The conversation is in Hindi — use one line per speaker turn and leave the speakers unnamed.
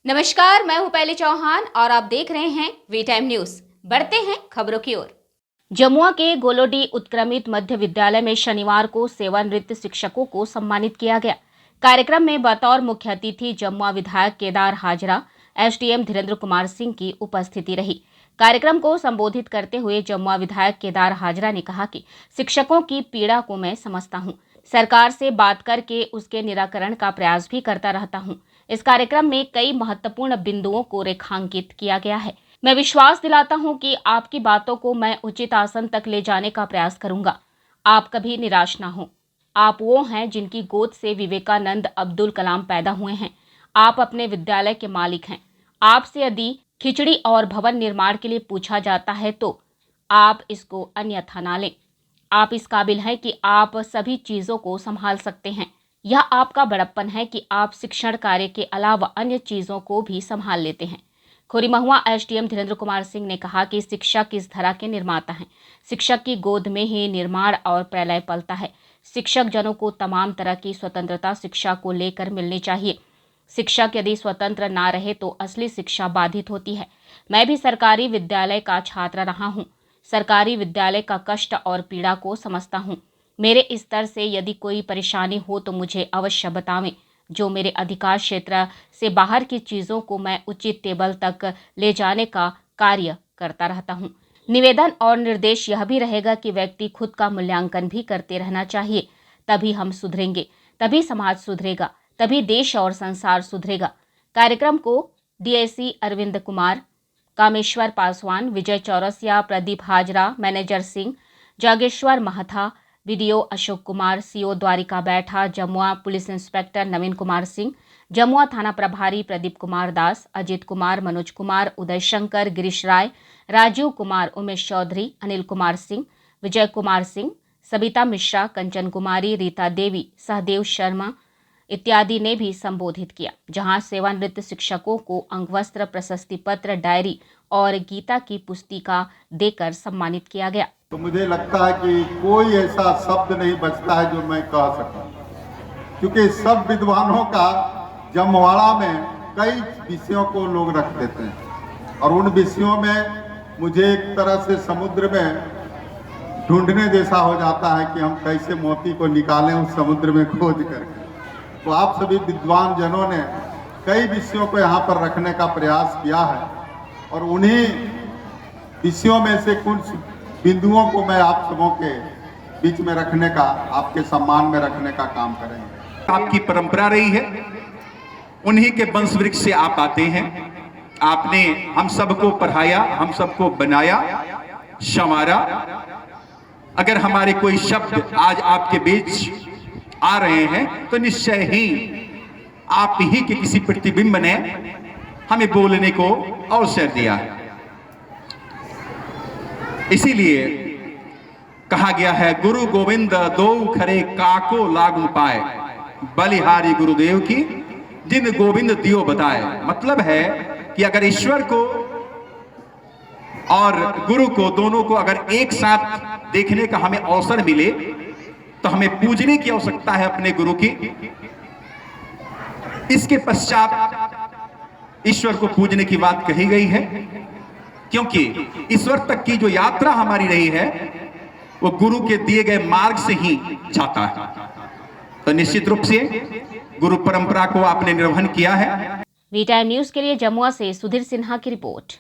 नमस्कार, मैं हूं पहले चौहान और आप देख रहे हैं वी टाइम न्यूज। बढ़ते हैं खबरों की ओर। जमुआ के गोलोडी उत्क्रमित मध्य विद्यालय में शनिवार को सेवानिवृत्त शिक्षकों को सम्मानित किया गया। कार्यक्रम में बतौर मुख्य अतिथि जमुआ विधायक केदार हाजरा, एसडीएम धीरेन्द्र कुमार सिंह की उपस्थिति रही। कार्यक्रम को संबोधित करते हुए जमुआ विधायक केदार हाजरा ने कहा कि शिक्षकों की पीड़ा को मैं समझता हूं, सरकार से बात करके उसके निराकरण का प्रयास भी करता रहता हूं। इस कार्यक्रम में कई महत्वपूर्ण बिंदुओं को रेखांकित किया गया है। मैं विश्वास दिलाता हूं कि आपकी बातों को मैं उचित आसन तक ले जाने का प्रयास करूंगा। आप कभी निराश ना हो। आप वो हैं जिनकी गोद से विवेकानंद अब्दुल कलाम पैदा हुए हैं। आप अपने विद्यालय के मालिक हैं। आपसे यदि खिचड़ी और भवन निर्माण के लिए पूछा जाता है तो आप इसको अन्यथा ना लें। आप इस काबिल हैं कि आप सभी चीज़ों को संभाल सकते हैं। यह आपका बड़प्पन है कि आप शिक्षण कार्य के अलावा अन्य चीज़ों को भी संभाल लेते हैं। खोरीमहुआ एसडीएम धीरेन्द्र कुमार सिंह ने कहा कि शिक्षक इस धरा के निर्माता हैं। शिक्षक की गोद में ही निर्माण और प्रलय पलता है। शिक्षक जनों को तमाम तरह की स्वतंत्रता शिक्षा को लेकर मिलनी चाहिए। शिक्षक यदि स्वतंत्र ना रहे तो असली शिक्षा बाधित होती है। मैं भी सरकारी विद्यालय का छात्र रहा हूँ। सरकारी विद्यालय का कष्ट और पीड़ा को समझता हूँ। मेरे स्तर से यदि कोई परेशानी हो तो मुझे अवश्य बतावें। जो मेरे अधिकार क्षेत्र से बाहर की चीज़ों को मैं उचित टेबल तक ले जाने का कार्य करता रहता हूँ। निवेदन और निर्देश यह भी रहेगा कि व्यक्ति खुद का मूल्यांकन भी करते रहना चाहिए। तभी हम सुधरेंगे, तभी समाज सुधरेगा, तभी देश और संसार सुधरेगा। कार्यक्रम को DAC Arvind Kumar, Kameshwar Paswan, Vijay Chaurasia, Pradeep Hajra, Manager Singh, Jageshwar Mahatha, BDO Ashok Kumar, CO Dwarika Baitha, Jamua police inspector Naveen Kumar Singh, Jamua थाना प्रभारी प्रदीप कुमार दास, अजित कुमार, मनोज कुमार, उदय शंकर, गिरीश राय, राजीव कुमार, उमेश चौधरी, अनिल कुमार सिंह, विजय कुमार सिंह, सबिता मिश्रा, कंचन कुमारी, रीता देवी, सहदेव शर्मा इत्यादि ने भी संबोधित किया। जहां सेवानिवृत्त शिक्षकों को अंगवस्त्र, प्रशस्ति पत्र, डायरी और गीता की पुस्तिका देकर सम्मानित किया गया।
तो मुझे लगता है कि कोई ऐसा शब्द नहीं बचता है जो मैं कह सकूं, क्योंकि सब विद्वानों का जमवाड़ा में कई विषयों को लोग रख देते हैं और उन विषयों में मुझे एक तरह से समुद्र में ढूंढने जैसा हो जाता है कि हम कैसे मोती को निकालें उस समुद्र में खोद करके। तो आप सभी विद्वान जनों ने कई विषयों को यहाँ पर रखने का प्रयास किया है और उन्हीं विषयों में से कुछ बिंदुओं को मैं आप सबों के बीच में रखने का, आपके सम्मान में रखने का काम करेंगे।
आपकी परंपरा रही है, उन्हीं के वंश वृक्ष से आप आते हैं। आपने हम सबको पढ़ाया, हम सबको बनाया, संवारा। अगर हमारे कोई शब्द आज आपके बीच आ रहे हैं तो निश्चय ही आप ही के किसी प्रतिबिंब ने हमें बोलने को अवसर दिया। इसीलिए कहा गया है, गुरु गोविंद दो खरे काको लागू पाए, बलिहारी गुरुदेव की जिन गोविंद दियो बताए। मतलब है कि अगर ईश्वर को और गुरु को, दोनों को अगर एक साथ देखने का हमें अवसर मिले तो हमें पूजने की आवश्यकता है अपने गुरु की। इसके पश्चात ईश्वर को पूजने की बात कही गई है, क्योंकि ईश्वर तक की जो यात्रा हमारी रही है वो गुरु के दिए गए मार्ग से ही जाता है। तो निश्चित रूप से गुरु परंपरा को आपने निर्वहन किया है।
वी टाइम न्यूज के लिए जमुआ से सुधीर सिन्हा की रिपोर्ट।